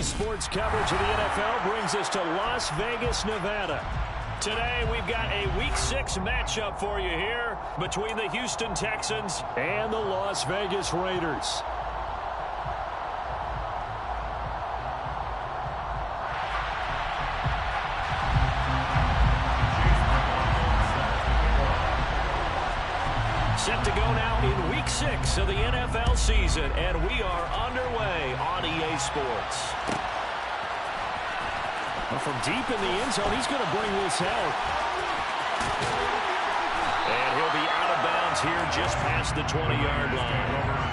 Daily sports coverage of the NFL brings us to Las Vegas, Nevada. Today, we've got a Week 6 matchup for you here between the Houston Texans and the Las Vegas Raiders. Set to go now in Week 6 of the NFL season, and we are underway on EA Sports. Well, from deep in the end zone, he's going to bring this out. And he'll be out of bounds here just past the 20-yard line.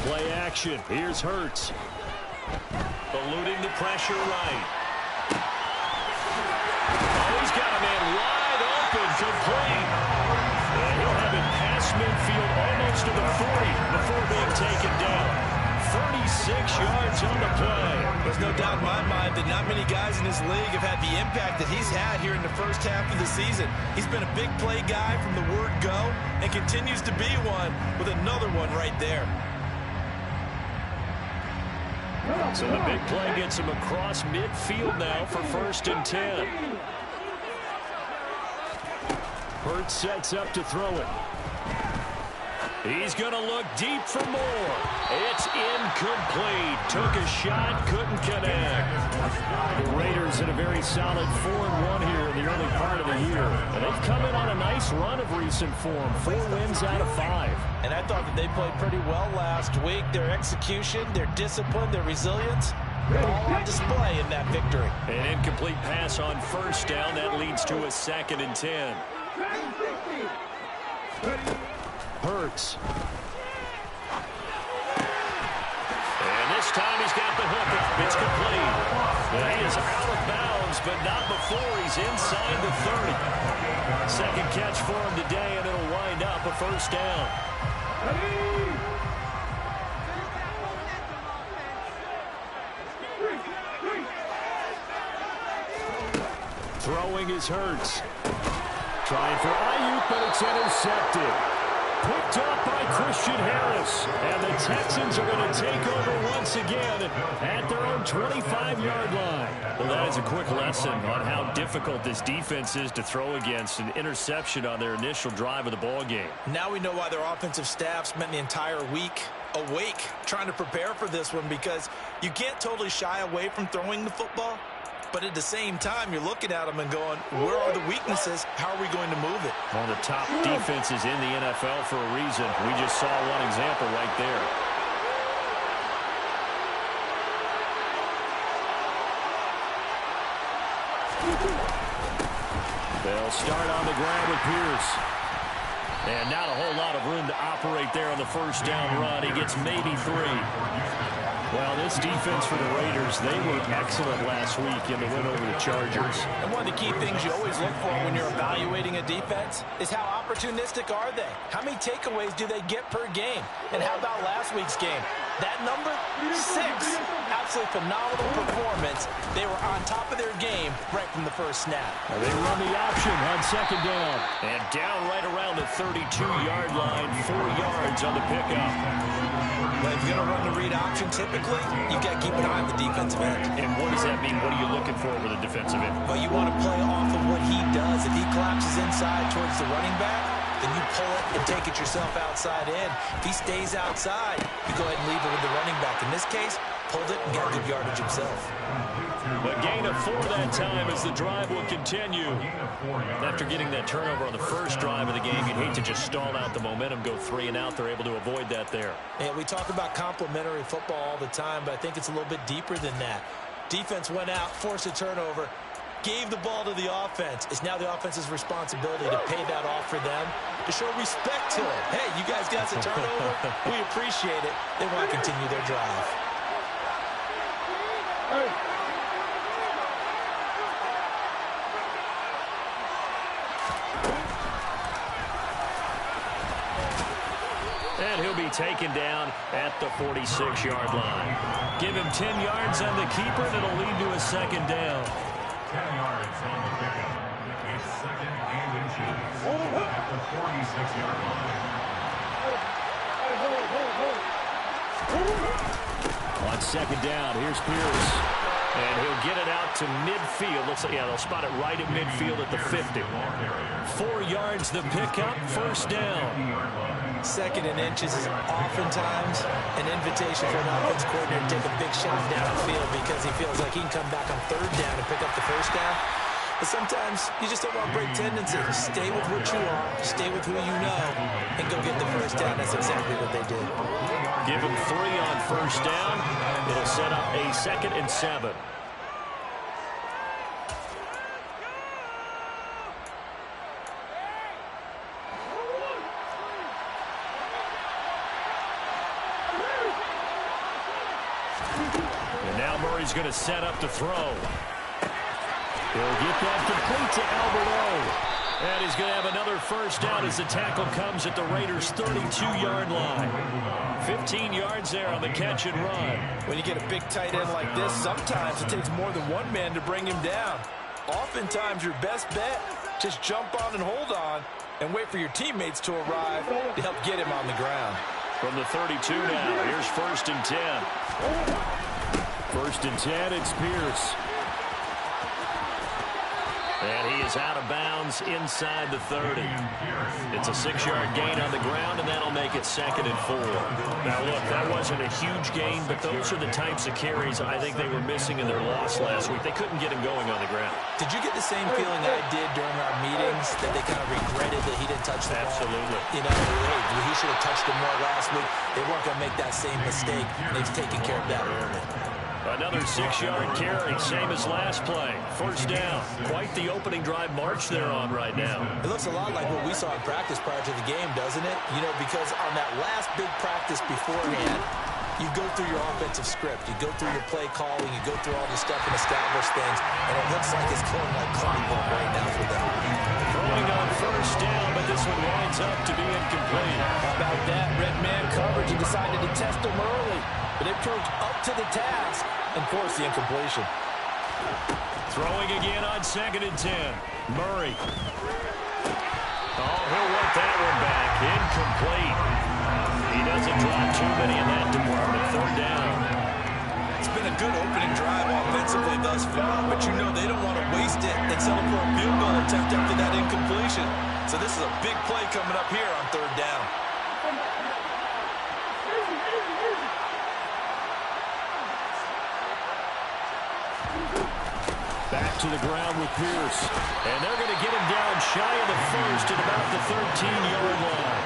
Play action. Here's Hurts. Eluding the pressure right. Oh, he's got a man wide open, complete. And he'll have it past midfield almost to the 40 before being taken down. 36 yards on the play. There's no doubt in my mind that not many guys in this league have had the impact that he's had here in the first half of the season. He's been a big play guy from the word go and continues to be one with another one right there. So the big play gets him across midfield now for 1st and 10. Hurts sets up to throw it. He's going to look deep for more. It's incomplete. Took a shot, couldn't connect. The Raiders in a very solid 4-1 here in the early part of the year. And they've come in on a nice run of recent form. 4 wins out of 5. And I thought that they played pretty well last week. Their execution, their discipline, their resilience, all on display in that victory. An incomplete pass on 1st down. That leads to a 2nd and 10. Hurts. And this time he's got the hook. It's complete. And he is out of bounds, but not before he's inside the 30. Second catch for him today, and it'll wind up a 1st down. Throwing is Hurts. Trying for Ayuk, but it's intercepted. Picked off by Christian Harris. And the Texans are going to take over once again at their own 25-yard line. Well, that is a quick lesson on how difficult this defense is to throw against. An interception on their initial drive of the ball game. Now we know why their offensive staff spent the entire week awake trying to prepare for this one, because you can't totally shy away from throwing the football. But at the same time, you're looking at them and going, where are the weaknesses? How are we going to move it? One of the top defenses in the NFL for a reason. We just saw one example right there. They'll start on the ground with Pierce. And not a whole lot of room to operate there on the 1st down run. He gets maybe 3. Well, this defense for the Raiders, they were excellent last week in the win over the Chargers. And one of the key things you always look for when you're evaluating a defense is how opportunistic are they? How many takeaways do they get per game? And how about last week's game? That number, 6. Absolutely phenomenal performance. They were on top of their game right from the first snap. They run the option on 2nd down. And down right around the 32-yard line, 4 yards on the pickup. But if you're going to run the read option, typically, you've got to keep an eye on the defensive end. And what does that mean? What are you looking for with a defensive end? Well, you want to play off of what he does. If he collapses inside towards the running back, then you pull it and take it yourself outside in. If he stays outside, you go ahead and leave it with the running back. In this case, pulled it and got good yardage himself. A gain of 4 that time as the drive will continue. After getting that turnover on the first drive of the game, you'd hate to just stall out the momentum, go 3 and out. They're able to avoid that there. And we talk about complementary football all the time, but I think it's a little bit deeper than that. Defense went out, forced a turnover, gave the ball to the offense. It's now the offense's responsibility to pay that off for them, to show respect to it. Hey, you guys got a turnover? We appreciate it. They want to continue their drive. And he'll be taken down at the 46-yard line. Give him 10 yards on the keeper, and it'll lead to a second down. 10 yards on the pickup. It's second and inches at the 46-yard line. On second down, here's Pierce. And he'll get it out to midfield. Looks like, yeah, they'll spot it right at midfield at the 50. 4 yards the pickup, first down. Second and inches is oftentimes an invitation for an offense coordinator to take a big shot downfield because he feels like he can come back on third down and pick up the first down. But sometimes you just don't want to break tendency. Stay with what you are, stay with who you know, and go get the first down. That's exactly what they did. Give him 3 on first down. It'll set up a 2nd and 7. And now Murray's going to set up to throw. He'll get that complete to Albert. And he's going to have another first down as the tackle comes at the Raiders' 32-yard line. 15 yards there on the catch and run. When you get a big tight end like this, sometimes it takes more than one man to bring him down. Oftentimes, your best bet, just jump on and hold on and wait for your teammates to arrive to help get him on the ground. From the 32 now, here's 1st and 10. 1st and 10, it's Pierce. And he is out of bounds inside the 30. It's a 6-yard gain on the ground, and that'll make it 2nd and 4. Now, look, that wasn't a huge gain, but those are the types of carries I think they were missing in their loss last week. They couldn't get him going on the ground. Did you get the same feeling I did during our meetings, that they kind of regretted that he didn't touch the ball? Absolutely. You know, hey, he should have touched him more last week. They weren't going to make that same mistake, and they've taken care of that early. Another 6-yard carry, same as last play. First down. Quite the opening drive march they're on right now. It looks a lot like what we saw in practice prior to the game, doesn't it? You know, because on that last big practice beforehand, you go through your offensive script. You go through your play calling. You go through all this stuff and establish things. And it looks like it's going like clockwork right now for them. Throwing on first down, but this one winds up to be incomplete. How about that? Red man coverage. He decided to test him early. But it proved up to the task and forced the incompletion. Throwing again on 2nd and 10. Murray. Oh, he'll want that one back. Incomplete. He doesn't drop too many in that department. 3rd down. It's been a good opening drive offensively thus far, but you know they don't want to waste it and settle for a field goal attempt after that incompletion. So this is a big play coming up here on 3rd down. Back to the ground with Pierce. And they're going to get him down shy of the first at about the 13-yard line.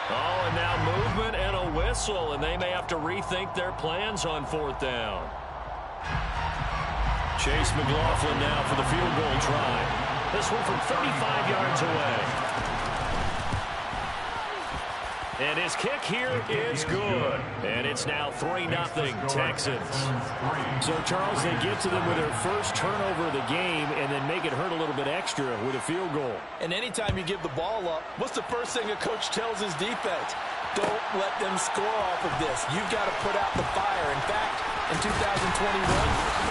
Oh, and now movement and a whistle, and they may have to rethink their plans on 4th down. Chase McLaughlin now for the field goal try. This one from 35 yards away. And his kick here is good. And it's now 3-0 Texans. So, Charles, they get to them with their first turnover of the game and then make it hurt a little bit extra with a field goal. And anytime you give the ball up, what's the first thing a coach tells his defense? Don't let them score off of this. You've got to put out the fire. In fact, in 2021,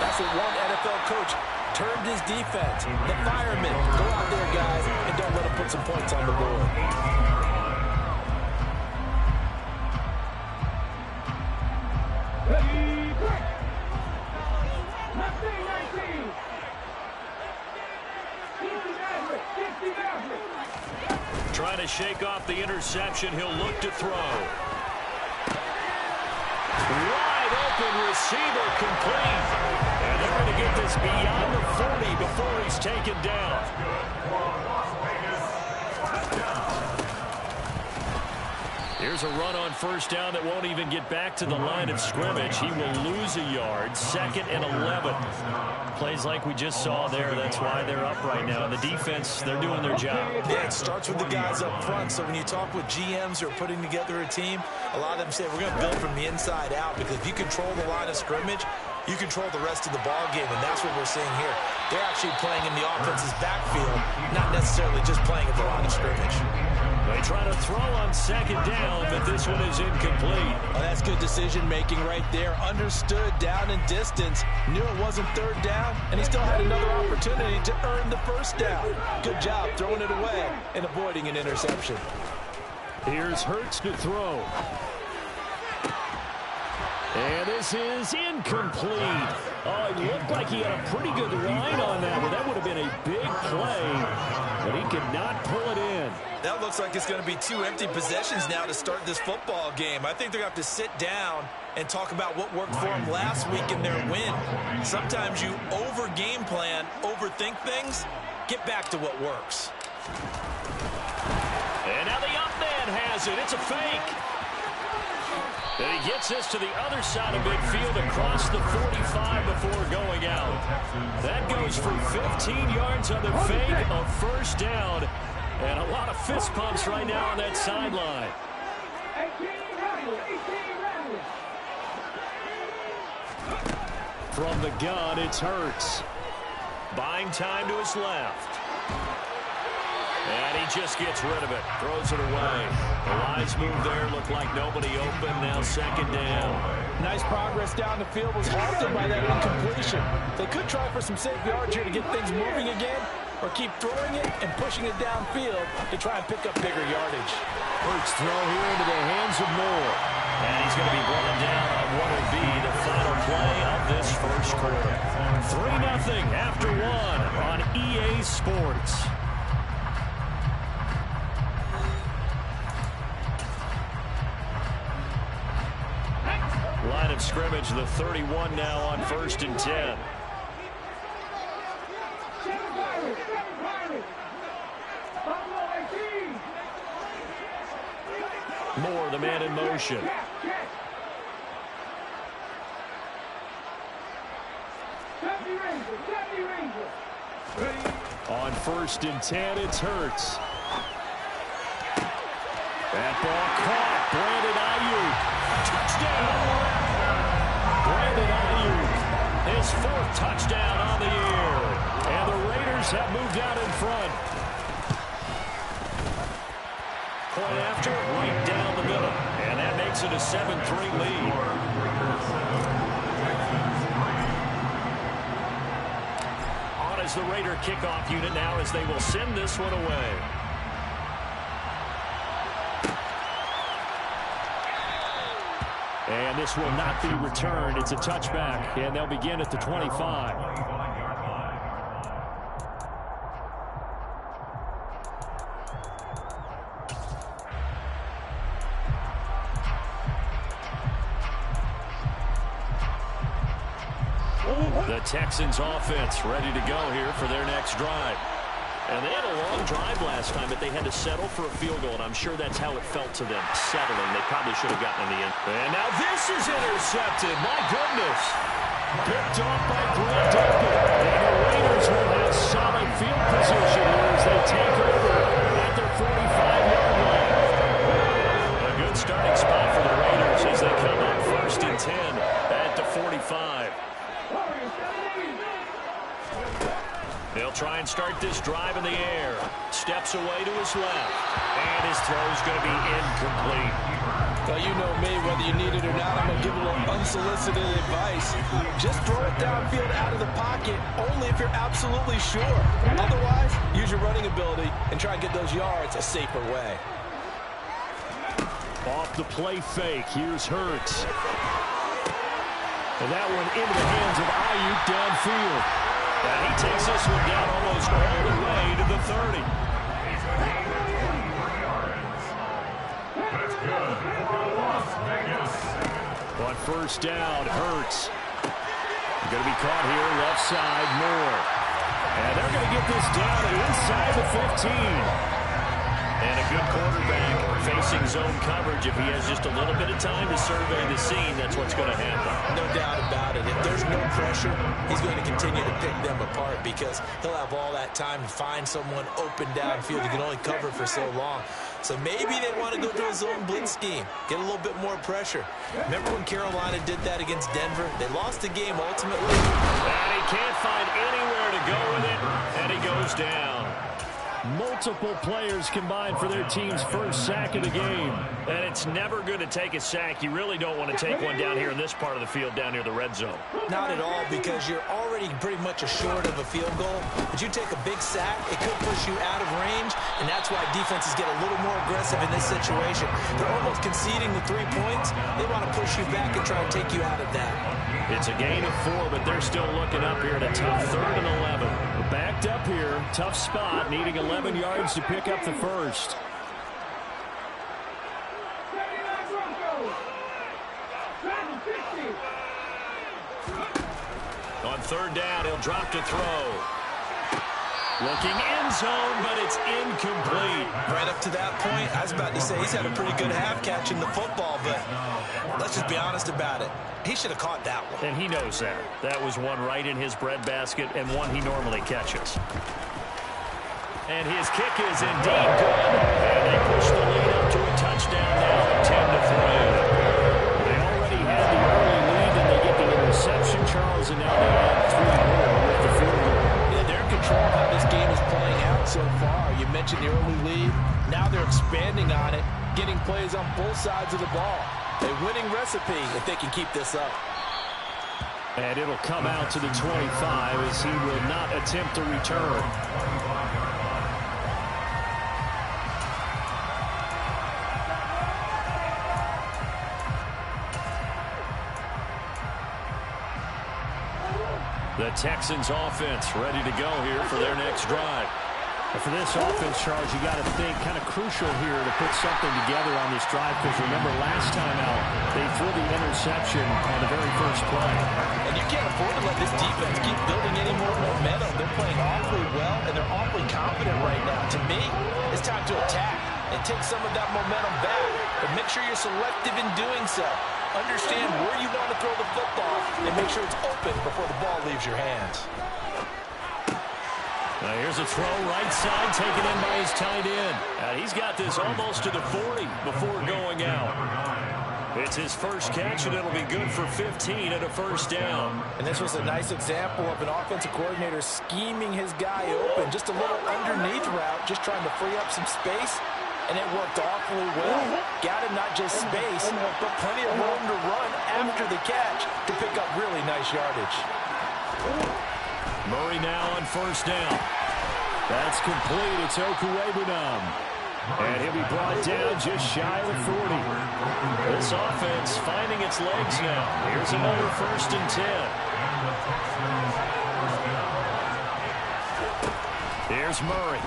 that's what one NFL coach termed his defense. The firemen. Go out there, guys, and don't let them put some points on the board. Trying to shake off the interception. He'll look to throw. Wide open receiver complete. And trying to get this beyond the 40 before he's taken down. Here's a run on first down that won't even get back to the line of scrimmage. He will lose a yard. 2nd and 11. Plays like we just saw there. That's why they're up right now. The defense, they're doing their job. Yeah, it starts with the guys up front. So when you talk with GMs who are putting together a team, a lot of them say we're going to build from the inside out, because if you control the line of scrimmage, you control the rest of the ball game, and that's what we're seeing here. They're actually playing in the offense's backfield, not necessarily just playing at the line of scrimmage. They try to throw on 2nd down, but this one is incomplete. Oh, that's good decision-making right there. Understood down and distance. Knew it wasn't 3rd down, and he still had another opportunity to earn the 1st down. Good job throwing it away and avoiding an interception. Here's Hurts to throw. And this is incomplete. Oh, it looked like he had a pretty good line on that one. That would have been a big play, but he could not pull it in. That looks like it's going to be 2 empty possessions now to start this football game. I think they're going to have to sit down and talk about what worked for them last week in their win. Sometimes you over-game plan, overthink things. Get back to what works. And now the up man has it. It's a fake. And he gets this to the other side of midfield across the 45 before going out. That goes for 15 yards on the fake, a 1st down, and a lot of fist pumps right now on that sideline. From the gun, it's Hurts. Buying time to his left. And he just gets rid of it. Throws it away. The lines move there. Looked like nobody open. Now 2nd down. Nice progress down the field. Was halted by that incompletion. They could try for some safe yards here to get things moving again, or keep throwing it and pushing it downfield to try and pick up bigger yardage. Hurts throw here into the hands of Moore. And he's going to be brought down on what will be the final play of this 1st quarter. 3-0 after 1 on EA Sports. Line of scrimmage, the 31 now on 1st and 10. Moore, the man in motion. On 1st and 10, it's Hurts. That ball caught. Brandon Ayuk. Touchdown. Brandon Ayuk, his 4th touchdown on the year. And the Raiders have moved out in front. Point after, right down the middle. And that makes it a 7-3 lead. On as the Raider kickoff unit now, as they will send this one away. And this will not be returned. It's a touchback, and they'll begin at the 25. The Texans offense ready to go here for their next drive. And they had a long drive last time, but they had to settle for a field goal, and I'm sure that's how it felt to them, settling. They probably should have gotten in the end. And now this is intercepted. My goodness. Picked off by Grant. And the Raiders will have solid field position here as they take over at their 45-yard line. A good starting spot for the Raiders as they come up 1st and 10 at the 45. They'll try and start this drive in the air. Steps away to his left. And his throw's going to be incomplete. Well, you know me, whether you need it or not, I'm going to give a little unsolicited advice. Just throw it downfield out of the pocket, only if you're absolutely sure. Otherwise, use your running ability and try and get those yards a safer way. Off the play fake, here's Hurts. And that one into the hands of Ayuk downfield. And he takes this one down almost all the way to the 30. That's good for Las Vegas. On 1st down, Hurts. Going to be caught here, left side, Moore. And they're going to get this down inside the 15. And a good quarterback facing zone coverage. If he has just a little bit of time to survey the scene, that's what's going to happen. No doubt about it. If there's no pressure, he's going to continue to pick them apart because he'll have all that time to find someone open downfield. He can only cover for so long. So maybe they want to go to a zone blitz scheme, get a little bit more pressure. Remember when Carolina did that against Denver? They lost the game ultimately. And he can't find anywhere to go with it, and he goes down. Multiple players combined for their team's first sack of the game. And it's never good to take a sack. You really don't want to take one down here in this part of the field, down near the red zone. Not at all, because you're already pretty much assured of a field goal. But you take a big sack, it could push you out of range, and that's why defenses get a little more aggressive in this situation. They're almost conceding the 3 points. They want to push you back and try and take you out of that. It's a gain of 4, but they're still looking up here at a tough 3rd and 11. Backed up here, tough spot, needing 11 yards to pick up the first. On 3rd down, he'll drop to throw. Looking end zone, but it's incomplete. Right up to that point, I was about to say he's had a pretty good half catching the football, but let's just be honest about it. He should have caught that one. And he knows that. That was one right in his breadbasket and one he normally catches. And his kick is indeed good. And they push the lead up to a touchdown now, 10-3. They already had the early lead, and they get the interception, Charles, and now they add 3 more with the field goal. Yeah, they're in control of how this game is playing out so far. You mentioned the early lead. Now they're expanding on it, getting plays on both sides of the ball. A winning recipe if they can keep this up. And it'll come out to the 25 as he will not attempt to return. The Texans offense ready to go here for their next drive. And for this offense, Charles, you got to think kind of crucial here to put something together on this drive, because remember last time out, they threw the interception on the very first play. And you can't afford to let this defense keep building any more momentum. They're playing awfully well, and they're awfully confident right now. To me, it's time to attack and take some of that momentum back, but make sure you're selective in doing so. Understand where you want to throw the football and make sure it's open before the ball leaves your hands. Now here's a throw right side taken in by his tight end. And he's got this almost to the 40 before going out. It's his first catch, and it'll be good for 15 at a first down. And this was a nice example of an offensive coordinator scheming his guy open. Just a little underneath route, just trying to free up some space. And it worked awfully well. Got him not just space, but plenty of room to run after the catch to pick up really nice yardage. Murray now on first down. That's complete. It's Okuwebunam. And he'll be brought down just shy of the 40. This offense finding its legs now. Here's another 1st and 10. Here's Murray.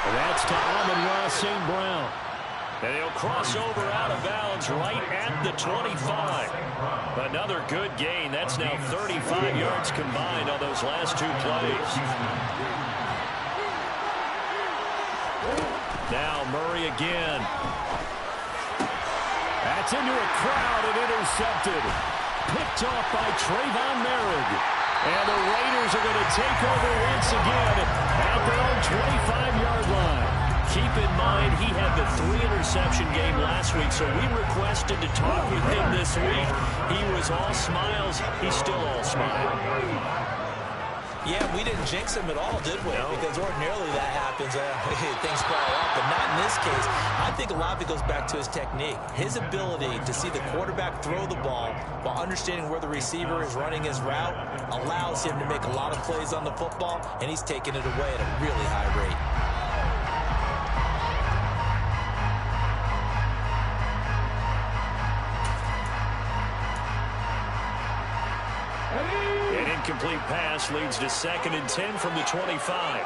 And that's to Amon-Ra St. Brown. And he'll cross over out of bounds right at the 25. Another good gain. That's now 35 yards combined on those last 2 plays. Now Murray again. That's into a crowd and intercepted. Picked off by Trayvon Merritt. And the Raiders are going to take over once again at their own 25-yard line. Keep in mind, he had the 3-interception game last week, so we requested to talk with him this week. He was all smiles. He's still all smile. Yeah, we didn't jinx him at all, did we? No. Because ordinarily that happens. Things spiral up, but not in this case. I think a lot of it goes back to his technique. His ability to see the quarterback throw the ball while understanding where the receiver is running his route allows him to make a lot of plays on the football, and he's taking it away at a really high rate. An incomplete pass leads to 2nd and 10 from the 25.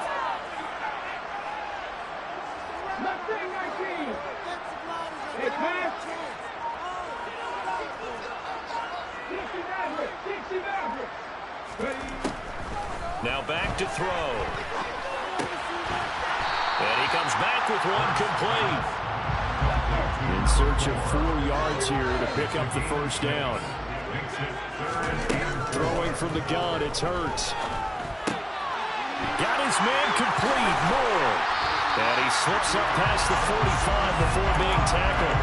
Now back to throw. And he comes back with one complete. In search of 4 yards here to pick up the first down. Throwing from the gun, it's Hurts. Got his man complete, Moore. And he slips up past the 45 before being tackled.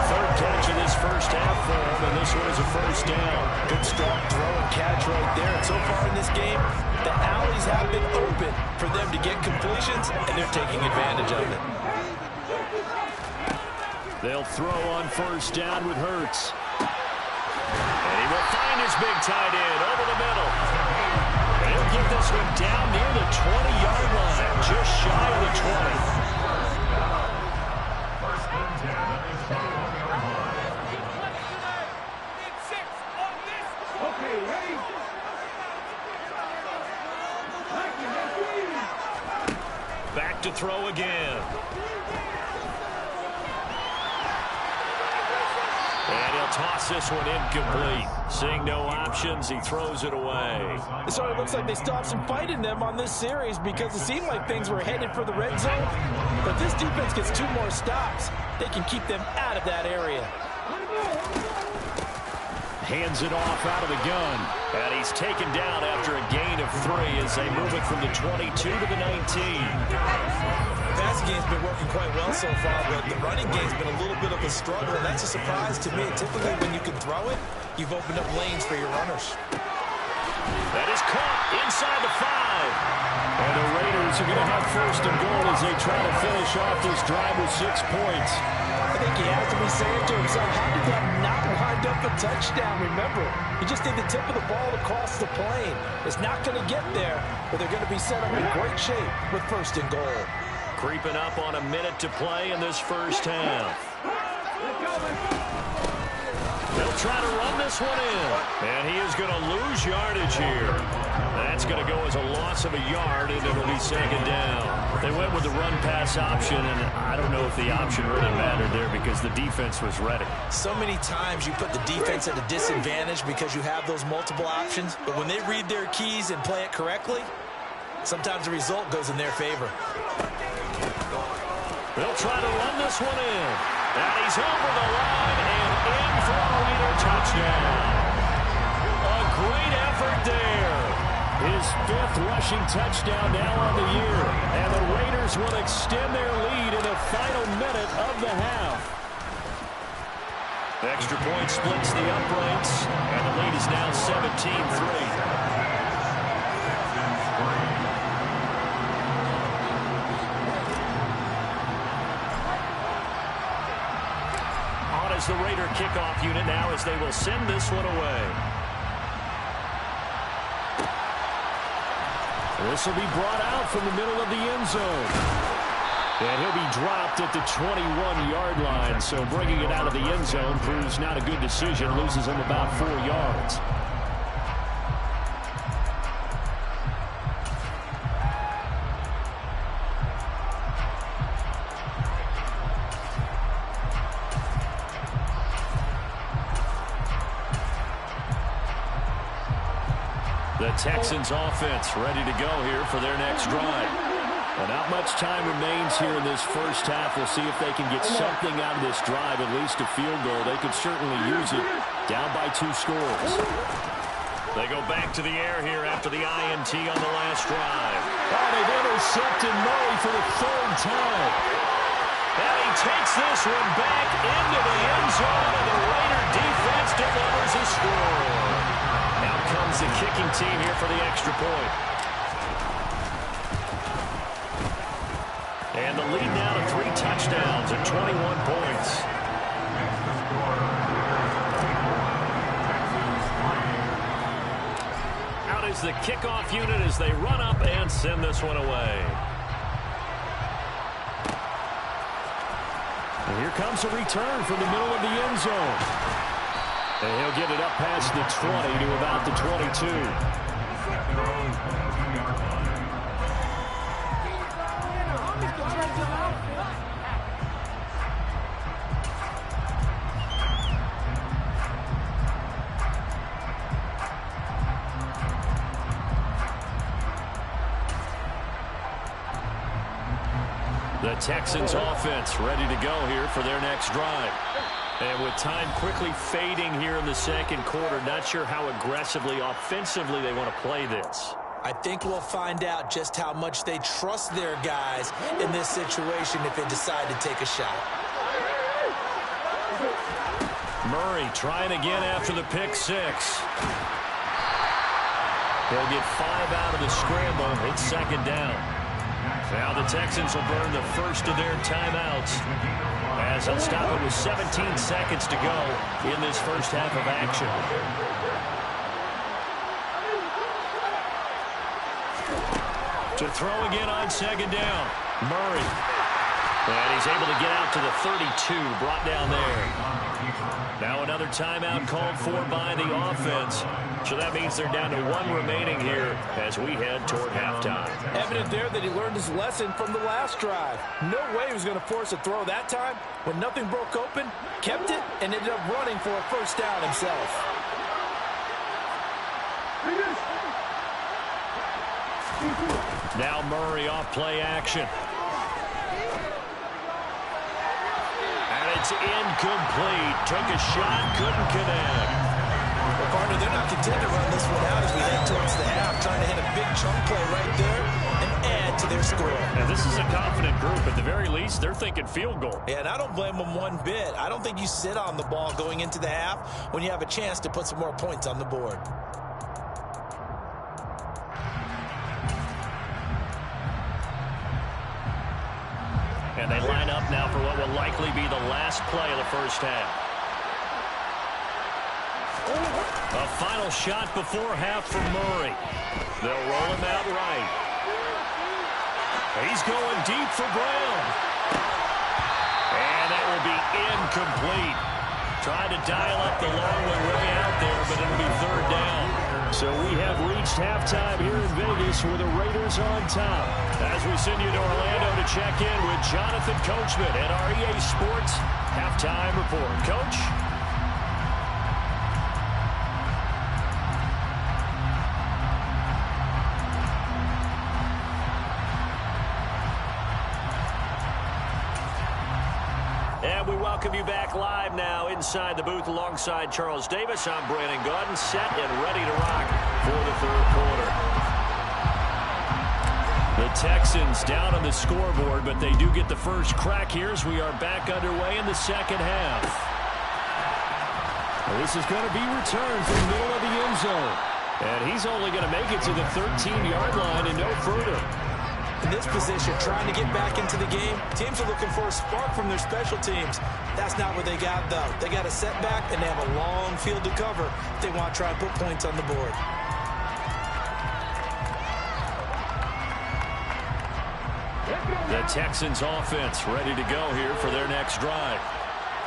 Third catch of this first half for him, and this one is a first down. Good strong throw and catch right there. And so far in this game, the alleys have been open for them to get completions, and they're taking advantage of it. They'll throw on first down with Hurts. And he will find his big tight end over the middle. And he'll get this one down near the 20-yard line, just shy of the 20. Back to throw again. And he'll toss this one incomplete. Seeing no options, he throws it away. It sort of looks like they stopped some fight in them on this series because it seemed like things were headed for the red zone. But this defense gets 2 more stops. They can keep them out of that area. Hands it off out of the gun. And he's taken down after a gain of 3 as they move it from the 22 to the 19. The passing game's been working quite well so far, but the running game's been a little bit of a struggle, and that's a surprise to me. Typically, when you can throw it, you've opened up lanes for your runners. That is caught inside the 5. And the Raiders are going to have first and goal as they try to finish off this drive with 6 points. I think he has to be saying to himself, how did that not wind up a touchdown? Remember, he just did the tip of the ball across the plane. It's not going to get there, but they're going to be set up in great shape with first and goal. Creeping up on a minute to play in this first half. They'll try to run this one in. And he is going to lose yardage here. That's going to go as a loss of a yard, and it'll be second down. They went with the run-pass option, and I don't know if the option really mattered there because the defense was ready. So many times you put the defense at a disadvantage because you have those multiple options, but when they read their keys and play it correctly, sometimes the result goes in their favor. They'll try to run this one in. And he's over the line and in for a Raider touchdown. A great effort there. His 5th rushing touchdown now on the year. And the Raiders will extend their lead in the final minute of the half. The extra point splits the uprights, and the lead is now 17-3. As the Raider kickoff unit now as they will send this one away. This will be brought out from the middle of the end zone. And he'll be dropped at the 21-yard line. So bringing it out of the end zone proves not a good decision. Loses him about 4 yards. The Texans offense ready to go here for their next drive. And not much time remains here in this first half. We'll see if they can get something out of this drive, at least a field goal. They could certainly use it. Down by 2 scores. They go back to the air here after the INT on the last drive. Oh, they've intercepted Murray for the 3rd time. And he takes this one back into the end zone, and the Raider defense delivers a score. Out comes the kicking team here for the extra point. And the lead now to 3 touchdowns and 21 points. Out is the kickoff unit as they run up and send this one away. And here comes a return from the middle of the end zone. And he'll get it up past the 20 to about the 22. The Texans offense ready to go here for their next drive. And with time quickly fading here in the second quarter, not sure how aggressively, offensively they want to play this. I think we'll find out just how much they trust their guys in this situation if they decide to take a shot. Murray trying again after the pick six. They'll get 5 out of the scramble. It's second down. Now the Texans will burn the first of their timeouts as they'll stop it with 17 seconds to go in this first half of action. To throw again on second down. Murray. And he's able to get out to the 32, brought down there. Now another timeout called for by the offense. So that means they're down to 1 remaining here as we head toward halftime. Evident there that he learned his lesson from the last drive. No way he was going to force a throw that time. When nothing broke open, kept it, and ended up running for a first down himself. Now Murray off play action. And it's incomplete. Took a shot, couldn't connect. Well, partner, they're not content to run this one out as we head towards the half, trying to hit a big chunk play right there and add to their score. And this is a confident group. At the very least, they're thinking field goal. Yeah, and I don't blame them one bit. I don't think you sit on the ball going into the half when you have a chance to put some more points on the board. And they line up now for what will likely be the last play of the first half. A final shot before half for Murray. They'll roll him out right. He's going deep for Brown. And that will be incomplete. Trying to dial up the long way out there, but it'll be third down. So we have reached halftime here in Vegas with the Raiders on top. As we send you to Orlando to check in with Jonathan Coachman at our EA Sports Halftime Report. Coach? And we welcome you back live now inside the booth alongside Charles Davis. I'm Brandon Gaudin, set and ready to rock for the third quarter. The Texans down on the scoreboard, but they do get the first crack here as we are back underway in the second half. Well, this is going to be returned from the middle of the end zone. And he's only going to make it to the 13-yard line and no further. In this position, trying to get back into the game, teams are looking for a spark from their special teams. That's not what they got, though. They got a setback, and they have a long field to cover if they want to try and put points on the board. The Texans offense ready to go here for their next drive.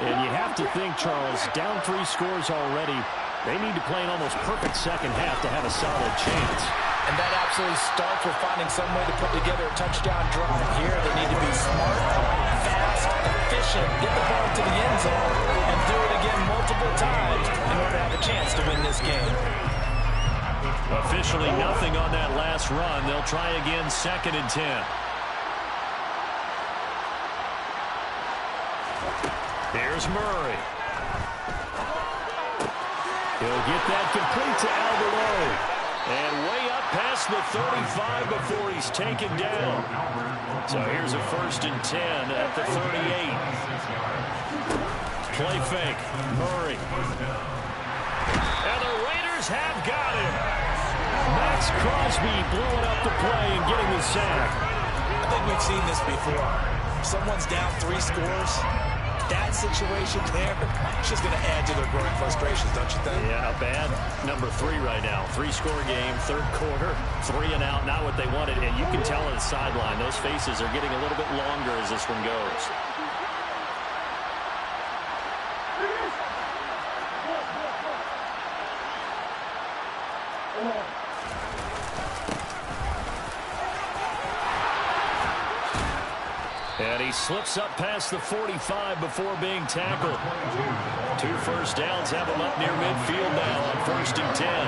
And you have to think, Charles, down 3 scores already. They need to play an almost perfect second half to have a solid chance. And that absolutely starts with finding some way to put together a touchdown drive. Here, they need to be smart, fast, efficient, get the ball to the end zone, and do it again multiple times in order to have a chance to win this game. Officially nothing on that last run. They'll try again, 2nd and 10. Here's Murray. He'll get that complete to Alberto. And way up past the 35 before he's taken down. So here's a 1st and 10 at the 38. Play fake. Murray. And the Raiders have got him. Max Crosby blowing up the play and getting the sack. I think we've seen this before. Someone's down 3 scores. That situation there, it's just going to add to their growing frustrations, don't you think? Yeah, bad number 3 right now. 3-score game, 3rd quarter, 3 and out, not what they wanted. And you can tell on the sideline, those faces are getting a little bit longer as this one goes. And he slips up past the 45 before being tackled. 2 first downs have him up near midfield now on 1st and 10.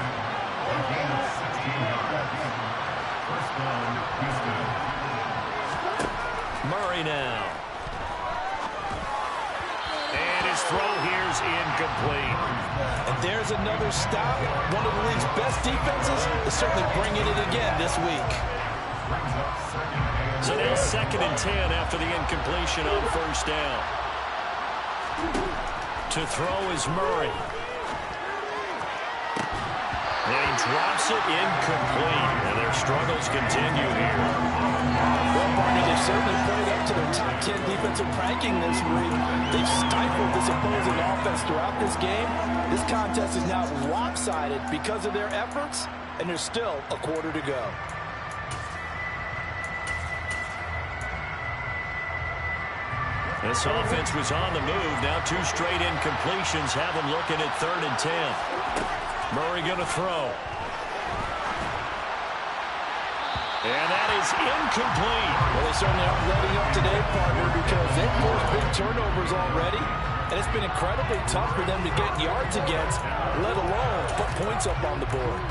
Murray now. And his throw here's incomplete. And there's another stop. One of the league's best defenses is certainly bringing it again this week. So now 2nd and 10 after the incompletion on first down. To throw is Murray. And he drops it incomplete. And their struggles continue here. Well, Barney, they've certainly played up to their top 10 defensive ranking this week. They've stifled this opposing offense throughout this game. This contest is now lopsided because of their efforts, and there's still a quarter to go. This offense was on the move. Now 2 straight incompletions have them looking at 3rd and 10. Murray going to throw. And that is incomplete. Well, they certainly aren't letting up today, partner, because they've forced big turnovers already, and it's been incredibly tough for them to get yards against, let alone put points up on the board.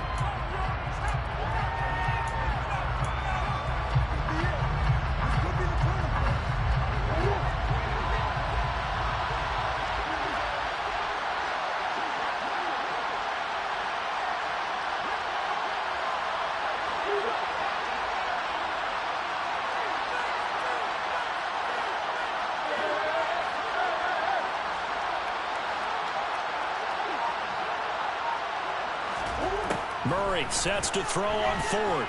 Murray sets to throw on 4th.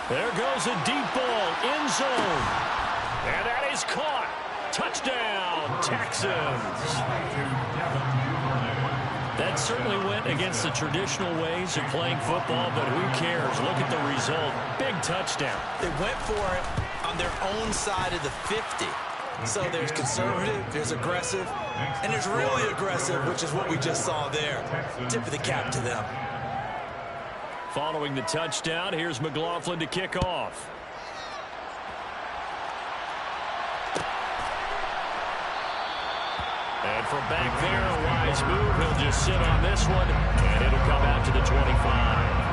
There goes a deep ball, end zone. And that is caught. Touchdown, Texans. That certainly went against the traditional ways of playing football, but who cares? Look at the result. Big touchdown. They went for it on their own side of the 50. So there's conservative, there's aggressive, and there's really aggressive, which is what we just saw there. Tip of the cap to them. Following the touchdown, here's McLaughlin to kick off. And from back there, a wise move. He'll just sit on this one, and it'll come out to the 25.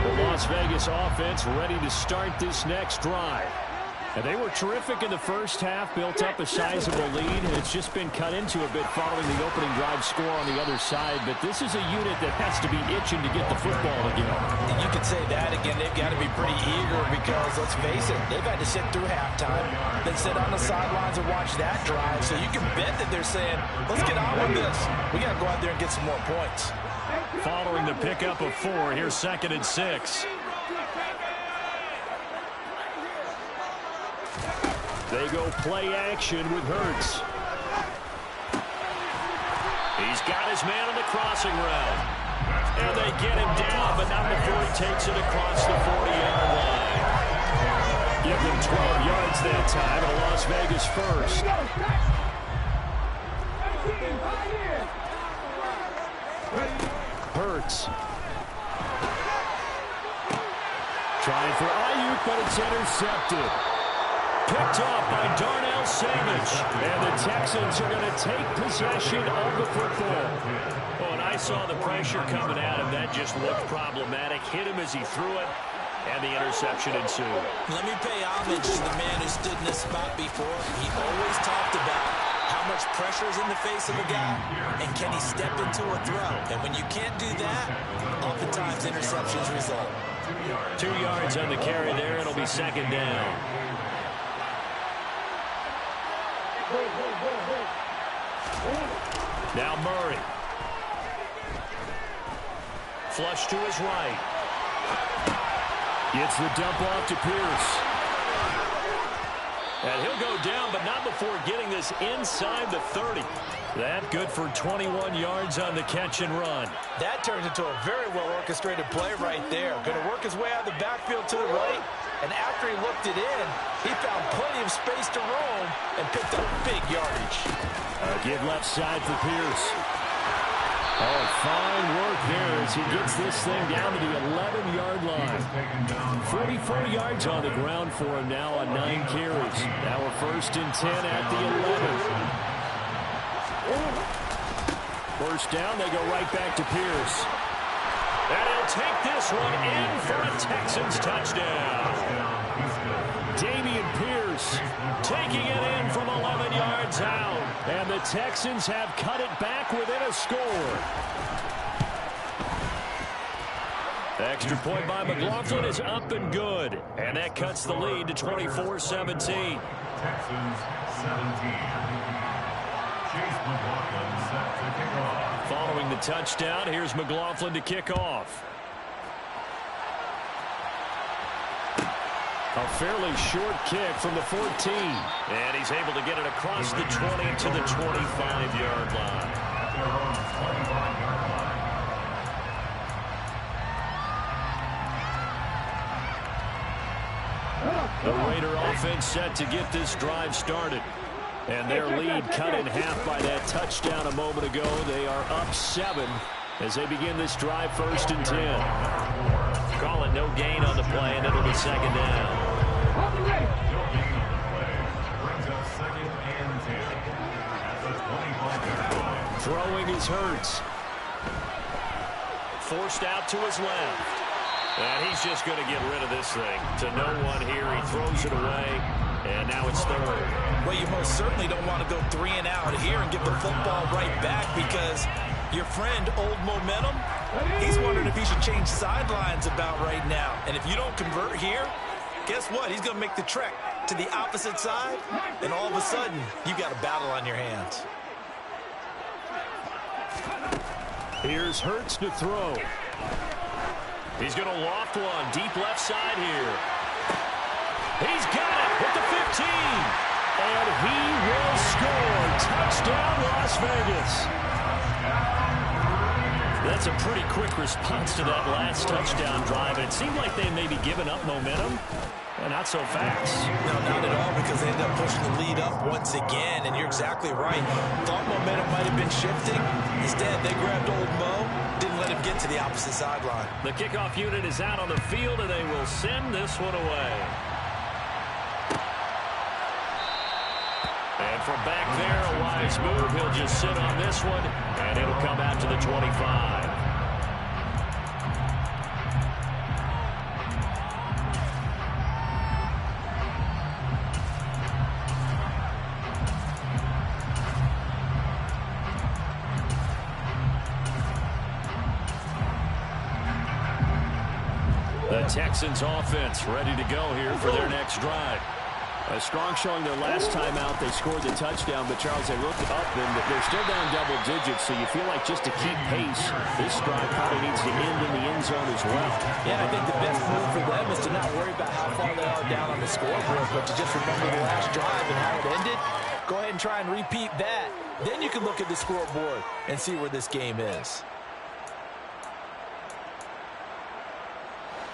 The Las Vegas offense ready to start this next drive. And they were terrific in the first half, built up a sizable lead, and it's just been cut into a bit following the opening drive score on the other side. But this is a unit that has to be itching to get the football again. You could say that again. They've got to be pretty eager because, let's face it, they've had to sit through halftime, then sit on the sidelines and watch that drive. So you can bet that they're saying, let's get on with this. We got to go out there and get some more points. Following the pickup of 4, here's 2nd and 6. They go play action with Hurts. He's got his man on the crossing route. And they get him down, but not before he takes it across the 40-yard line. Give them 12 yards that time, and a Las Vegas first. Hurts. Trying for Ayuk, but it's intercepted. Picked up by Darnell Savage. And the Texans are going to take possession of the football. Oh, and I saw the pressure coming at him. That just looked problematic. Hit him as he threw it, and the interception ensued. Let me pay homage to the man who stood in this spot before. He always talked about how much pressure is in the face of a guy, and can he step into a throw? And when you can't do that, oftentimes interceptions result. 2 yards on the carry there. It'll be 2nd down. Now Murray. Flush to his right. Gets the dump off to Pierce. And he'll go down, but not before getting this inside the 30. That good for 21 yards on the catch and run. That turns into a very well-orchestrated play right there. Going to work his way out of the backfield to the right, and after he looked it in, he found plenty of space to roam and picked up big yardage. Give left side for Pierce. Oh, fine work there as he gets this thing down to the 11-yard line. 44 yards on the ground for him now on 9 carries. Now a 1st and 10 at the 11. First down, they go right back to Pierce. And he'll take this one in for a Texans touchdown. Dameon Pierce taking it in from 11 yards out. And the Texans have cut it back within a score. Extra point by McLaughlin is up and good. And that cuts the lead to 24-17. Texans 17. Chase McLaughlin set to kick off. Following the touchdown, here's McLaughlin to kick off. A fairly short kick from the 14. And he's able to get it across the 20 to the 25-yard line. At their own 25-yard line. The Raider offense set to get this drive started. And their lead cut in half by that touchdown a moment ago. They are up 7 as they begin this drive, 1st and 10. Call it no gain on the play, and it'll be 2nd down. No gain on the play. Brings up 2nd and 10. At the 25-yard line. Throwing is Hurts. Forced out to his left. And he's just going to get rid of this thing. To no one here, he throws it away, and now it's 3rd. Well, you most certainly don't want to go 3 and out here and give the football right back because your friend, Old Momentum, he's wondering if he should change sidelines about right now. And if you don't convert here, guess what? He's going to make the trek to the opposite side, and all of a sudden, you've got a battle on your hands. Here's Hurts to throw. He's going to loft one deep left side here. He's got it at the 15. And he will score. Touchdown, Las Vegas. That's a pretty quick response to that last touchdown drive. It seemed like they may be giving up momentum. Well, not so fast. No, not at all, because they ended up pushing the lead up once again, and you're exactly right. Thought momentum might have been shifting. Instead, they grabbed Old Mo, didn't let him get to the opposite sideline. The kickoff unit is out on the field, and they will send this one away. And from back there, a wise move. He'll just sit on this one, and it'll come out to the 25. The Texans offense ready to go here for their next drive. A strong showing their last time out. They scored the touchdown, but Charles, they looked up and they're still down double digits, so you feel like just to keep pace, this drive probably needs to end in the end zone as well. Yeah, I think the best move for them is to not worry about how far they are down on the scoreboard, but to just remember the last drive and how it ended. Go ahead and try and repeat that. Then you can look at the scoreboard and see where this game is.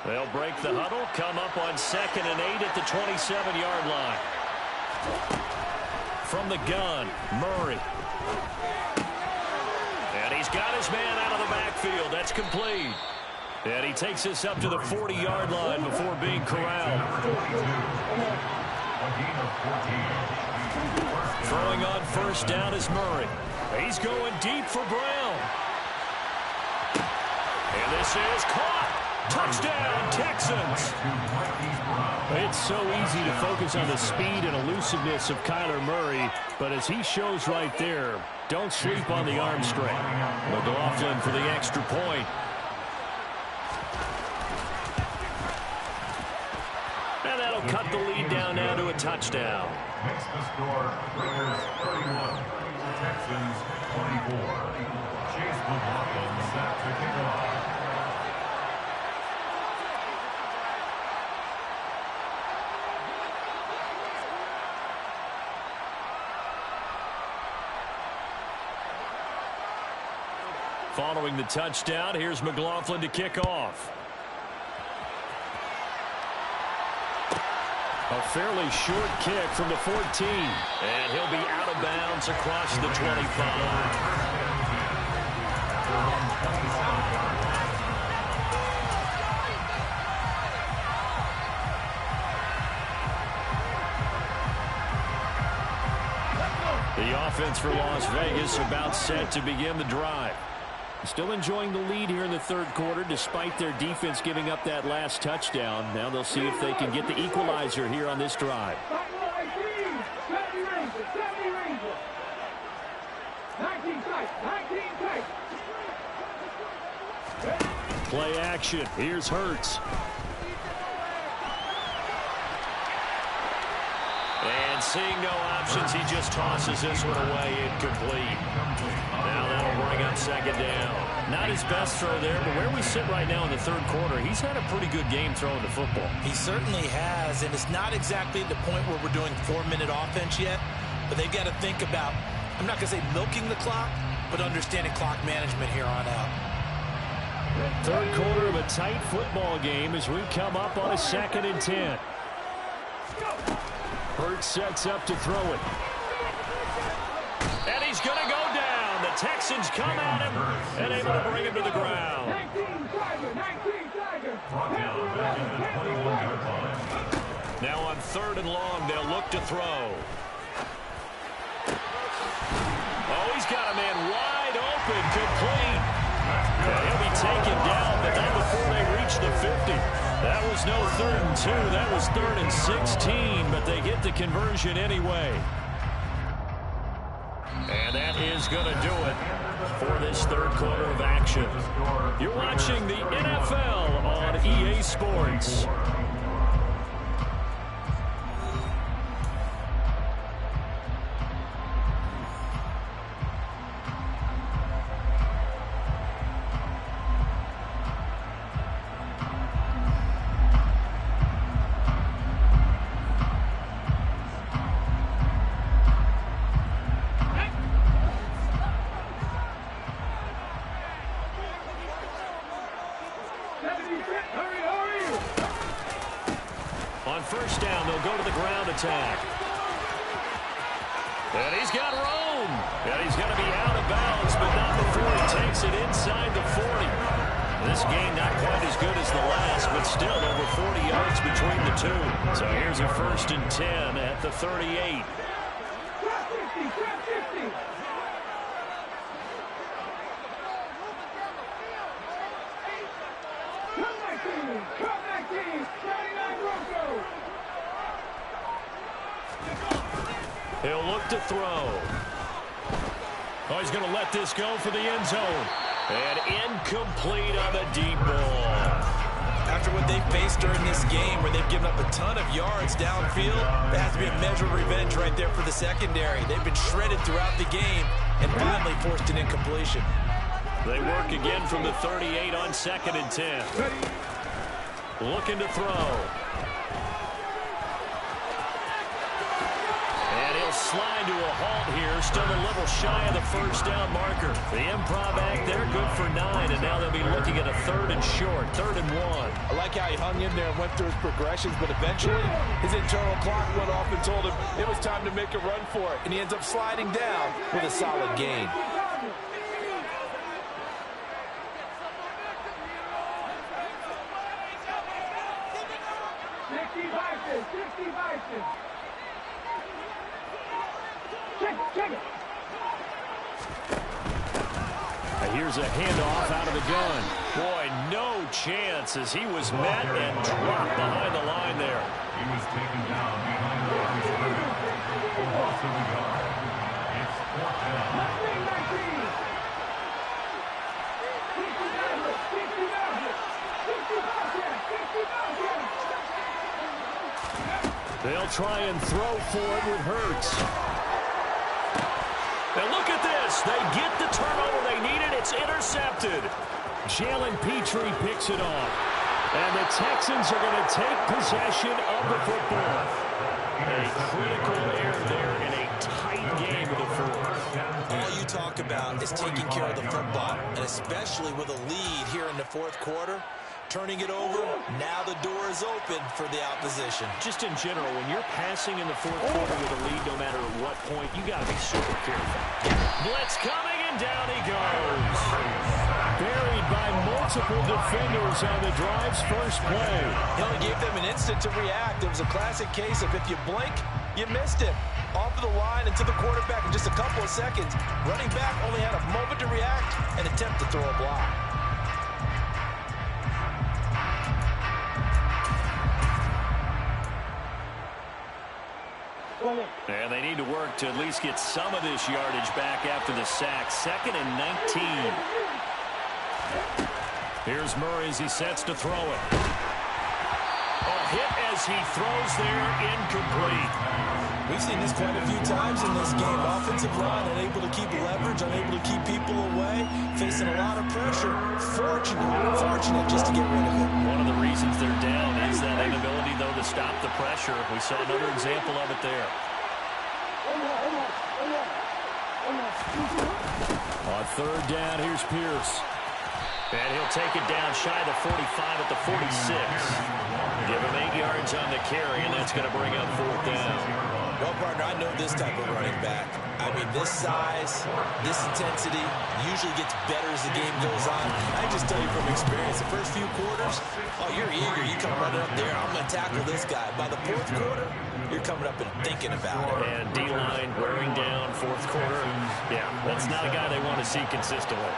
They'll break the huddle, come up on 2nd and 8 at the 27-yard line. From the gun, Murray. And he's got his man out of the backfield. That's complete. And he takes this up to the 40-yard line before being corralled. Throwing on 1st down is Murray. He's going deep for Brown. And this is caught. Touchdown, Texans. It's so easy to focus on the speed and elusiveness of Kyler Murray, but as he shows right there, don't sleep on the arm strength. McLaughlin for the extra point. And that'll cut the lead down now to a touchdown. Makes the score Raiders 31, Texans 24. Chase McLaughlin set to kick off. Following the touchdown, here's McLaughlin to kick off. A fairly short kick from the 14. And he'll be out of bounds across the 25. The offense for Las Vegas about set to begin the drive. Still enjoying the lead here in the third quarter despite their defense giving up that last touchdown. Now they'll see if they can get the equalizer here on this drive. Play action. Here's Hurts. And seeing no options, he just tosses this one away incomplete. Now that'll bring up second down. Not his best throw there, but where we sit right now in the third quarter, he's had a pretty good game throwing the football. He certainly has, and it's not exactly at the point where we're doing 4-minute offense yet, but they've got to think about, I'm not going to say milking the clock, but understanding clock management here on out. Third quarter of a tight football game as we come up on a 2nd and 10. Hurts sets up to throw it. And he's going to go down. The Texans come at him and able to bring him to the ground. Now on 3rd and long, they'll look to throw. Oh, he's got a man wide open, complete. He'll be taken down, but not before they reach the 50. That was no 3rd and 2. That was 3rd and 16, but they get the conversion anyway. And that is going to do it for this third quarter of action. You're watching the NFL on EA Sports. On first down, they'll go to the ground attack. And he's got room. And he's going to be out of bounds, but not before he takes it inside the 40. This game not quite as good as the last, but still over 40 yards between the two. So here's a 1st and 10 at the 38. He'll look to throw. Oh, he's going to let this go for the end zone. And incomplete on the deep ball. After what they've faced during this game where they've given up a ton of yards downfield, there has to be a measure of revenge right there for the secondary. They've been shredded throughout the game and finally forced an incompletion. They work again from the 38 on 2nd and 10. Looking to throw. Slide to a halt here, still a little shy of the first down marker. The improv act there, good for 9, and now they'll be looking at a 3rd and short, 3rd and 1. I like how he hung in there and went through his progressions, but eventually his internal clock went off and told him it was time to make a run for it, and he ends up sliding down with a solid gain. Here's a handoff out of the gun. Boy, no chance as he was met and dropped behind the line there. He was taken down behind the line of scrimmage. For loss of a yard. It's 4th down. They'll try and throw for it with Hurts. And look at this. They get the turnover they needed. It's intercepted. Jalen Petrie picks it off. And the Texans are going to take possession of the football. A critical error there in a tight game of the fourth. All you talk about is taking care of the football, and especially with a lead here in the fourth quarter. Turning it over, now the door is open for the opposition. Just in general, when you're passing in the fourth quarter with a lead, no matter what point, you got to be super careful. Blitz coming, and down he goes. Buried by multiple defenders on the drive's first play. He only gave them an instant to react. It was a classic case of if you blink, You missed him. Off of the line and to the quarterback in just a couple of seconds. Running back only had a moment to react and attempt to throw a block. And they need to work to at least get some of this yardage back after the sack. 2nd and 19. Here's Murray as he sets to throw it. A hit as he throws there, incomplete. We've seen this quite a few times in this game. Offensive line unable to keep leverage, unable to keep people away, facing a lot of pressure. Fortunate just to get rid of it. One of the reasons they're down is that inability, though, to stop the pressure. We saw another example of it there. On 3rd down, here's Pierce. And he'll take it down shy of the 45 at the 46. Give him 8 yards on the carry, and that's going to bring up 4th down. Well, partner, I know this type of running back. I mean, this size, this intensity usually gets better as the game goes on. I just tell you from experience, the first few quarters, oh, you're eager. You come running up there, I'm going to tackle this guy. By the 4th quarter, you're coming up and thinking about it. And D-line wearing down 4th quarter. Yeah, that's not a guy they want to see consistently.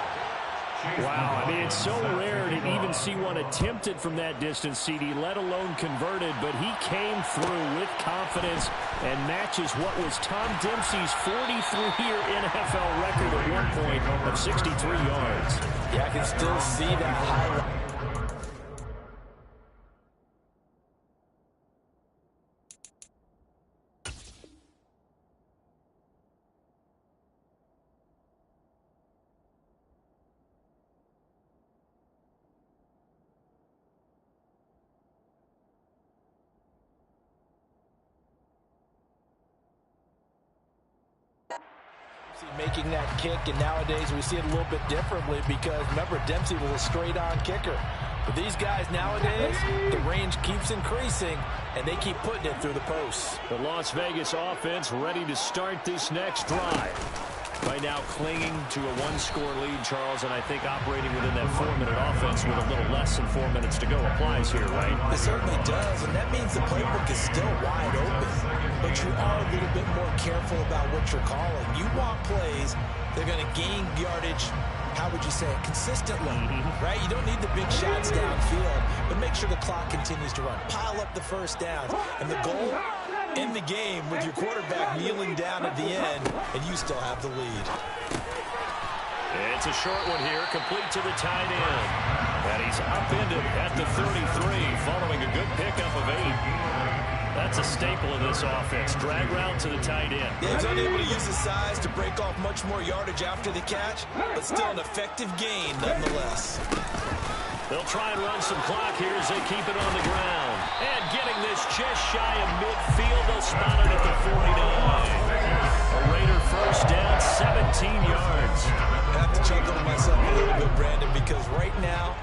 Wow, I mean, it's so rare to even see one attempted from that distance, CD, let alone converted, but he came through with confidence and matches what was Tom Dempsey's 43-year NFL record at one point of 63 yards. Yeah, I can still see that highlight. Making that kick, and nowadays we see it a little bit differently because, remember, Dempsey was a straight-on kicker. But these guys nowadays, the range keeps increasing, and they keep putting it through the posts. The Las Vegas offense ready to start this next drive. Right now clinging to a 1-score lead, Charles, and I think operating within that 4-minute offense with a little less than 4 minutes to go applies here, right? It certainly does, and that means the playbook is still wide open. But you are a little bit more careful about what you're calling. You want plays that are going to gain yardage, how would you say it, consistently, right? You don't need the big shots downfield, but make sure the clock continues to run. Pile up the first downs, and the goal, end the game with your quarterback kneeling down at the end, and you still have the lead. It's a short one here, complete to the tight end. And he's upended at the 33, following a good pickup of 8. That's a staple of this offense. Drag route to the tight end. Yeah, he's unable to use his size to break off much more yardage after the catch, but still an effective gain nonetheless. They'll try and run some clock here as they keep it on the ground. And getting this just shy of midfield, they'll spot it at the 49. A Raider first down, 17 yards. I have to chuckle to myself a little bit, Brandon, because right now,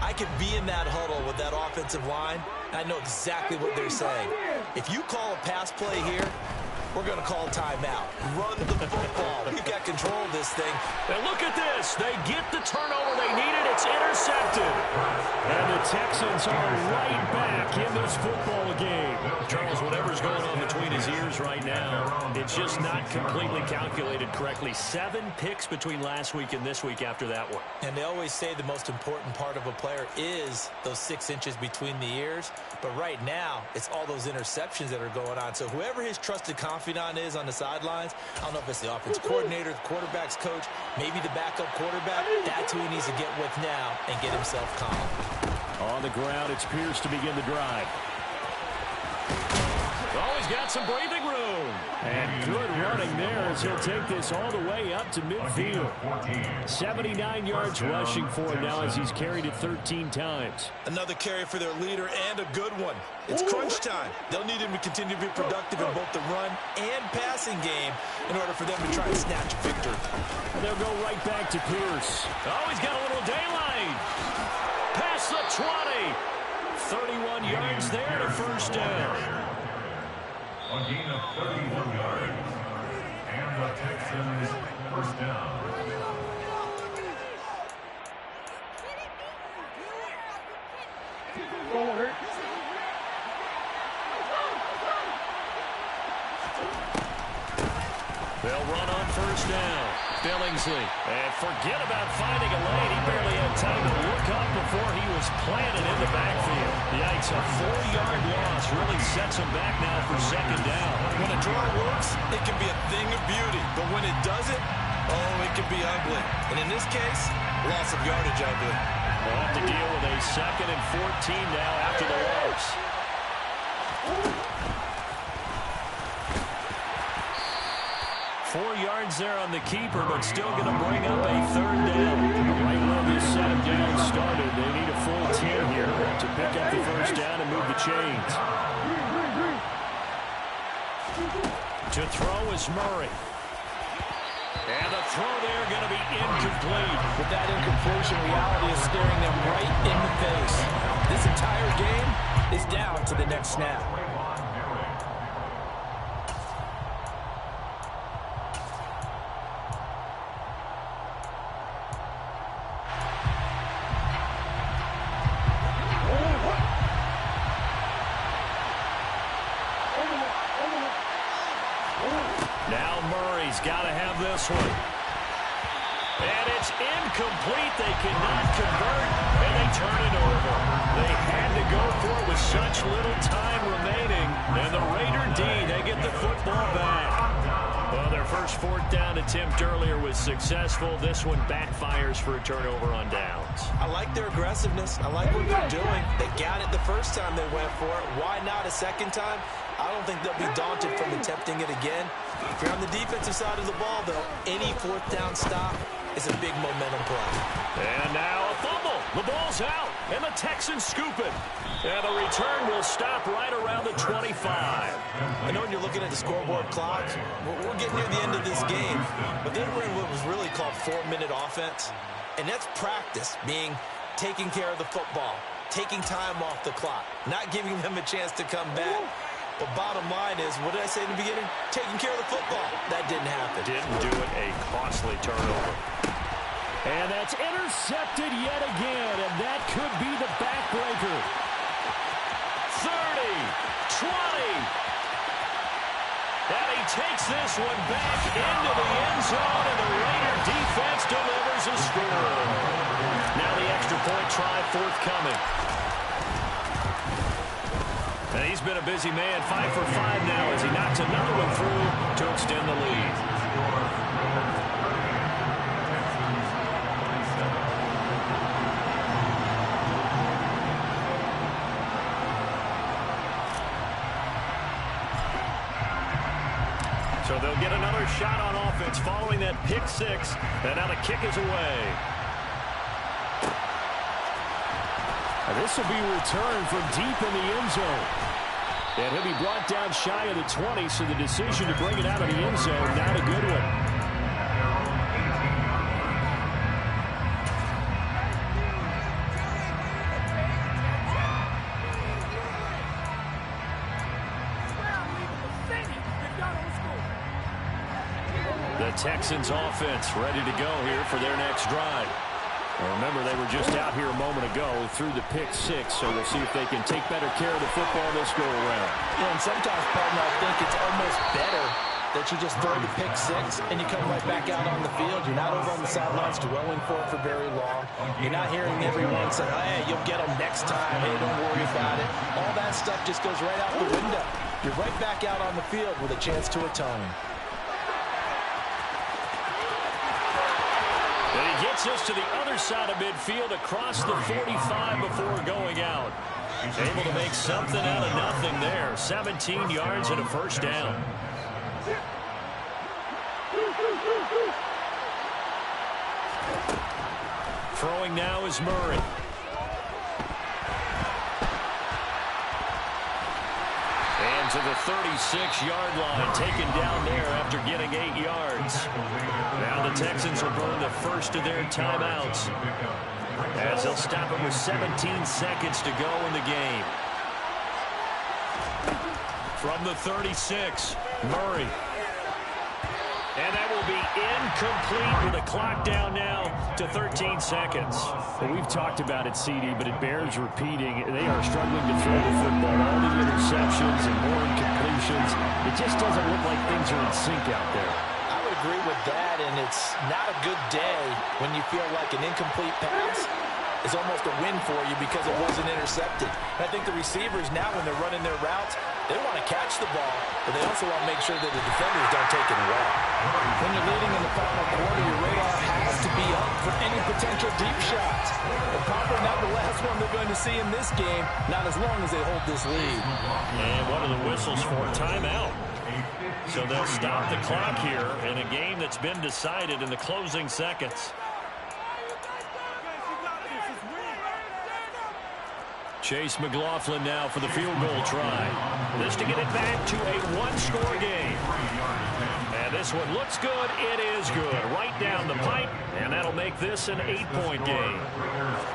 I could be in that huddle with that offensive line, and I know exactly what they're saying. If you call a pass play here, we're going to call timeout. Run the football. We've got control of this thing. And look at this. They get the turnover they needed. It's intercepted. And the Texans are right back in this football game. Charles, whatever's going on between his ears right now, it's just not completely calculated correctly. 7 picks between last week and this week after that one. And they always say the most important part of a player is those 6 inches between the ears. But right now, it's all those interceptions that are going on. So whoever his trusted confidant is on the sidelines, I don't know if it's the offensive coordinator, the quarterback's coach, maybe the backup quarterback, that's who he needs to get with now and get himself calm. On the ground, it's Pierce to begin the drive. Oh, he's got some breathing room. And good running there as he'll take this all the way up to midfield. 79 yards rushing for him now as he's carried it 13 times. Another carry for their leader and a good one. It's crunch time. They'll need him to continue to be productive in both the run and passing game in order for them to try and snatch a victory. And they'll go right back to Pierce. Oh, he's got a little daylight. Past the 20. 31 yards there to first down. A gain of 31 yards. And the Texans first down. They'll run on first down. Billingsley. And forget about finding a lane. He barely had time to look up before he was planted in the backfield. Yikes, a 4-yard loss really sets him back now for second down. When a draw works, it can be a thing of beauty. But when it doesn't, oh, it can be ugly. And in this case, loss of yardage ugly. They'll have to deal with a 2nd and 14 now after the loss. 4 yards there on the keeper, but still going to bring up a 3rd down. Right where this set of down started, they need a full 10 here to pick up the first down and move the chains. To throw is Murray. And the throw there going to be incomplete. With that incompletion, reality is staring them right in the face. This entire game is down to the next snap. Now Murray's got to have this one. And it's incomplete. They cannot convert, and they turn it over. They had to go for it with such little time remaining. And the Raider D, they get the football back. Well, their first 4th down attempt earlier was successful. This one backfires for a turnover on downs. I like their aggressiveness. I like what they're doing. They got it the first time they went for it. Why not a second time? I don't think they'll be daunted from attempting it again. If you're on the defensive side of the ball, though, any 4th down stop is a big momentum play. And now a fumble. The ball's out, and the Texans scoop it. And the return will stop right around the 25. I know when you're looking at the scoreboard clock, we're getting near the end of this game, but then we're in what was really called 4-minute offense, and that's practice, being taking care of the football, taking time off the clock, not giving them a chance to come back. But bottom line is, what did I say in the beginning? Taking care of the football. That didn't happen. Didn't do it. A costly turnover. And that's intercepted yet again, and that could be the backbreaker. 30, 20. And he takes this one back into the end zone, and the Raider defense delivers a score. Now the extra point try forthcoming. And he's been a busy man, 5 for 5 now as he knocks another one through to extend the lead. So they'll get another shot on offense following that pick 6, and now the kick is away. And this will be returned from deep in the end zone. And he'll be brought down shy of the 20, so the decision to bring it out of the end zone, not a good one. The Texans offense ready to go here for their next drive. Well, remember, they were just out here a moment ago through the pick 6, so we'll see if they can take better care of the football this go-around. Yeah, and sometimes, partner, I think it's almost better that you just throw the pick 6 and you come right back out on the field. You're not over on the sidelines dwelling for it for very long. You're not hearing everyone say, hey, you'll get them next time. Hey, don't worry about it. All that stuff just goes right out the window. You're right back out on the field with a chance to atone. And he gets us to the other side of midfield across the 45 before going out. Able to make something out of nothing there. 17 yards and a first down. Throwing now is Murray. And to the 36-yard line, taken down there after getting 8 yards. Now the Texans will burn the first of their timeouts, as they'll stop it with 17 seconds to go in the game. From the 36, Murray. And that will be incomplete with the clock down now to 13 seconds. Well, we've talked about it, CD, but it bears repeating. They are struggling to throw the football. All the interceptions and more incompletions. It just doesn't look like things are in sync out there. I agree with that, and it's not a good day when you feel like an incomplete pass is almost a win for you because it wasn't intercepted. And I think the receivers now, when they're running their routes, they want to catch the ball, but they also want to make sure that the defenders don't take it away. When you're leading in the final quarter, your radar has to be up for any potential deep shots. And probably not the last one they're going to see in this game, not as long as they hold this lead. And one of the whistles for a timeout. So they'll stop the clock here in a game that's been decided in the closing seconds. Chase McLaughlin now for the field goal try. This to get it back to a one-score game. And this one looks good. It is good. Right down the pipe. And that'll make this an 8-point game.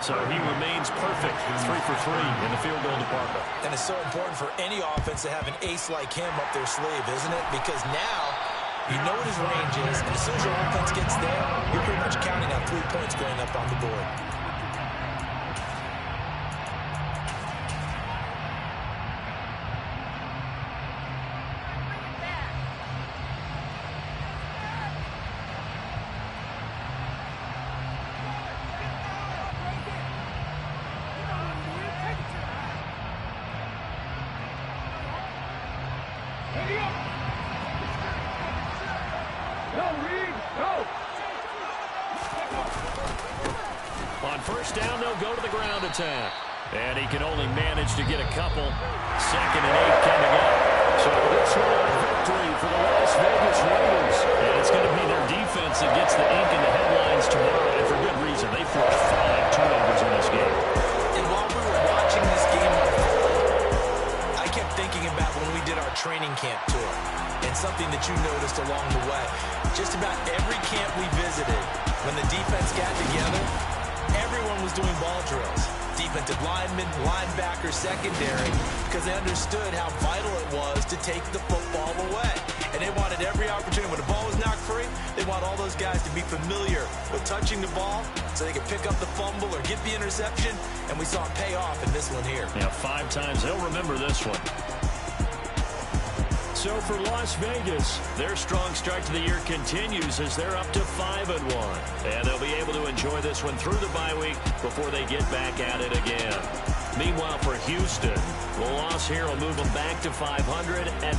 So he remains perfect. 3 for 3 in the field goal department. And it's so important for any offense to have an ace like him up their sleeve, isn't it? Because now you know what his range is. And as soon as your offense gets there, you're pretty much counting on 3 points going up on the board. On first down, they'll go to the ground attack. And he can only manage to get a couple. 2nd and 8 coming up. So this one a victory for the Las Vegas Raiders. And it's going to be their defense that gets the ink in the headlines tomorrow. And for good reason. They forced 5 turnovers in this game. And while we were watching this game, I kept thinking about when we did our training camp tour. And something that you noticed along the way. Just about every camp we visited, when the defense got together, everyone was doing ball drills. Defensive linemen, linebackers, secondary, because they understood how vital it was to take the football away. And they wanted every opportunity. When the ball was knocked free, they want all those guys to be familiar with touching the ball so they could pick up the fumble or get the interception. And we saw it pay off in this one here. Yeah, 5 times. They'll remember this one. So for Las Vegas, their strong start to the year continues as they're up to 5-1. And they'll be able to enjoy this one through the bye week before they get back at it again. Meanwhile, for Houston, the loss here will move them back to 500 and